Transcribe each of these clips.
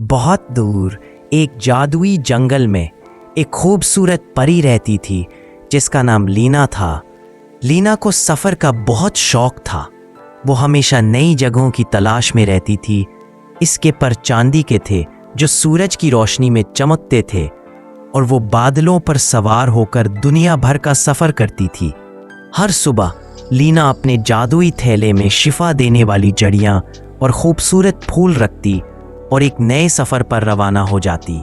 बहुत दूर एक जादुई जंगल में एक खूबसूरत परी रहती थी जिसका नाम लीना था। लीना को सफ़र का बहुत शौक था। वो हमेशा नई जगहों की तलाश में रहती थी। इसके पर चांदी के थे जो सूरज की रोशनी में चमकते थे, और वो बादलों पर सवार होकर दुनिया भर का सफ़र करती थी। हर सुबह लीना अपने जादुई थैले में शिफा देने वाली जड़ियाँ और खूबसूरत फूल रखती और एक नए सफ़र पर रवाना हो जाती।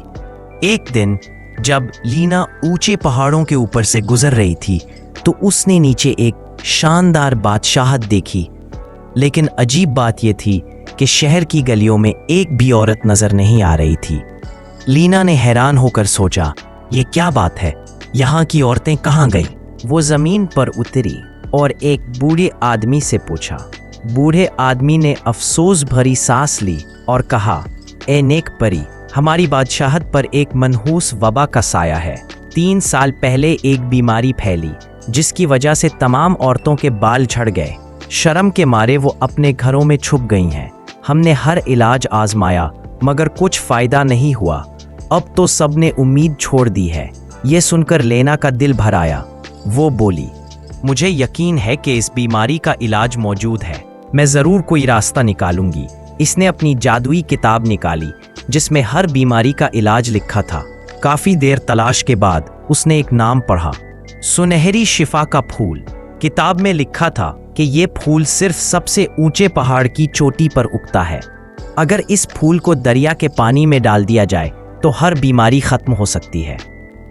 एक दिन जब लीना ऊंचे पहाड़ों के ऊपर से गुजर रही थी तो उसने नीचे एक शानदार बादशाहत देखी। लेकिन अजीब बात यह थी कि शहर की गलियों में एक भी औरत नजर नहीं आ रही थी। लीना ने हैरान होकर सोचा, ये क्या बात है, यहाँ की औरतें कहाँ गईं? वो जमीन पर उतरी और एक बूढ़े आदमी से पूछा। बूढ़े आदमी ने अफसोस भरी सांस ली और कहा, ए नेक परी, हमारी बादशाहत पर एक मनहूस वबा का साया है। 3 साल पहले एक बीमारी फैली जिसकी वजह से तमाम औरतों के बाल झड़ गए। शर्म के मारे वो अपने घरों में छुप गई हैं। हमने हर इलाज आजमाया मगर कुछ फायदा नहीं हुआ। अब तो सबने उम्मीद छोड़ दी है। ये सुनकर लेना का दिल भर आया। वो बोली, मुझे यकीन है कि इस बीमारी का इलाज मौजूद है। मैं ज़रूर कोई रास्ता निकालूंगी। इसने अपनी जादुई किताब निकाली जिसमें हर बीमारी का इलाज लिखा था। काफ़ी देर तलाश के बाद उसने एक नाम पढ़ा, सुनहरी शिफा का फूल। किताब में लिखा था कि ये फूल सिर्फ सबसे ऊंचे पहाड़ की चोटी पर उगता है। अगर इस फूल को दरिया के पानी में डाल दिया जाए तो हर बीमारी खत्म हो सकती है।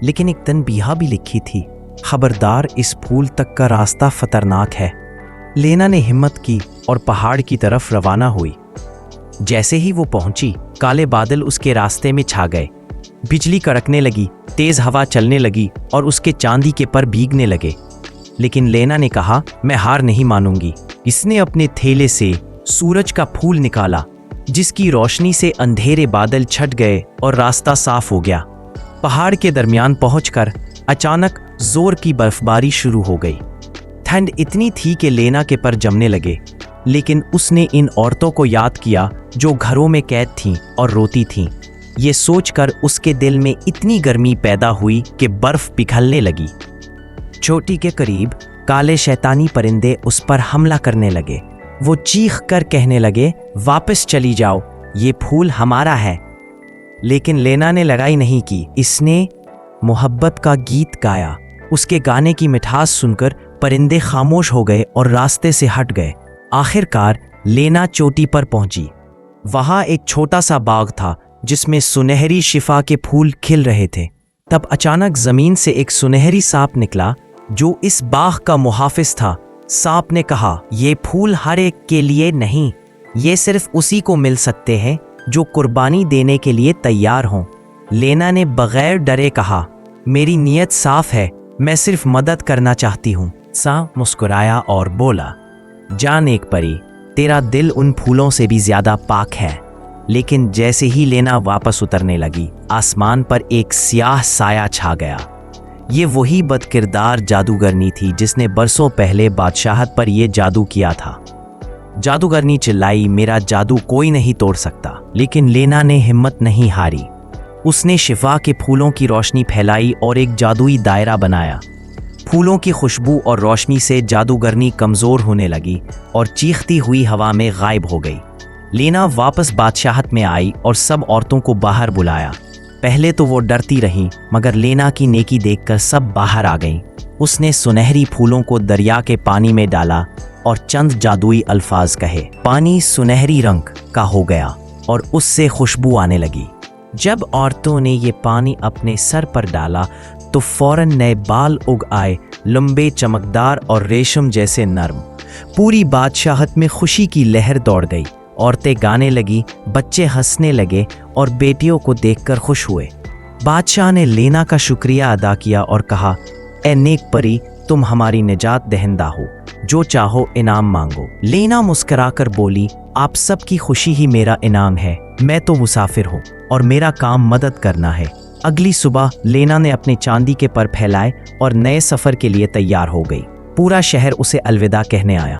लेकिन एक तनबीहा भी लिखी थी, खबरदार, इस फूल तक का रास्ता खतरनाक है। लेना ने हिम्मत की और पहाड़ की तरफ रवाना हुई। जैसे ही वो पहुंची, काले बादल उसके रास्ते में छा गए। बिजली कड़कने लगी, तेज हवा चलने लगी और उसके चांदी के पर भीगने लगे। लेकिन लेना ने कहा, मैं हार नहीं मानूंगी। इसने अपने थैले से सूरज का फूल निकाला जिसकी रोशनी से अंधेरे बादल छट गए और रास्ता साफ हो गया। पहाड़ के दरमियान पहुंचकर अचानक जोर की बर्फबारी शुरू हो गई। ठंड इतनी थी कि लेना के पर जमने लगे। लेकिन उसने इन औरतों को याद किया जो घरों में कैद थीं और रोती थीं। ये सोचकर उसके दिल में इतनी गर्मी पैदा हुई कि बर्फ पिघलने लगी। चोटी के करीब काले शैतानी परिंदे उस पर हमला करने लगे। वो चीख कर कहने लगे, वापस चली जाओ, ये फूल हमारा है। लेकिन लेना ने लगाई नहीं की। इसने मोहब्बत का गीत गाया। उसके गाने की मिठास सुनकर परिंदे खामोश हो गए और रास्ते से हट गए। आखिरकार लेना चोटी पर पहुंची। वहां एक छोटा सा बाग था जिसमें सुनहरी शिफा के फूल खिल रहे थे। तब अचानक जमीन से एक सुनहरी सांप निकला जो इस बाग का मुहाफिज था। सांप ने कहा, ये फूल हर एक के लिए नहीं, ये सिर्फ उसी को मिल सकते हैं जो कुर्बानी देने के लिए तैयार हों। लेना ने बगैर डरे कहा, मेरी नीयत साफ है, मैं सिर्फ मदद करना चाहती हूँ। सांप मुस्कुराया और बोला, जान एक परी, तेरा दिल उन फूलों से भी ज्यादा पाक है। लेकिन जैसे ही लेना वापस उतरने लगी, आसमान पर एक स्याह साया छा गया। ये वही बदकिरदार जादूगरनी थी जिसने बरसों पहले बादशाहत पर यह जादू किया था। जादूगरनी चिल्लाई, मेरा जादू कोई नहीं तोड़ सकता। लेकिन लेना ने हिम्मत नहीं हारी। उसने शिफा के फूलों की रोशनी फैलाई और एक जादुई दायरा बनाया। फूलों की खुशबू और रोशनी से जादूगरनी कमज़ोर होने लगी और चीखती हुई हवा में गायब हो गई। लेना वापस बादशाहत में आई और सब औरतों को बाहर बुलाया। पहले तो वो डरती रहीं, मगर लेना की नेकी देखकर सब बाहर आ गईं। उसने सुनहरी फूलों को दरिया के पानी में डाला और चंद जादुई अल्फाज कहे। पानी सुनहरी रंग का हो गया और उससे खुशबू आने लगी। जब औरतों ने ये पानी अपने सर पर डाला तो फौरन नए बाल उग आए, लंबे, चमकदार और रेशम जैसे नर्म। पूरी बादशाहत में खुशी की लहर दौड़ गई। औरतें गाने लगी, बच्चे हंसने लगे और बेटियों को देखकर खुश हुए। बादशाह ने लेना का शुक्रिया अदा किया और कहा, ए नेक परी, तुम हमारी निजात दहिंदा हो, जो चाहो इनाम मांगो। लेना मुस्कुराकर बोली, आप सब की खुशी ही मेरा इनाम है। मैं तो मुसाफिर हूँ और मेरा काम मदद करना है। अगली सुबह लेना ने अपने चांदी के पर फैलाए और नए सफर के लिए तैयार हो गई। पूरा शहर उसे अलविदा कहने आया।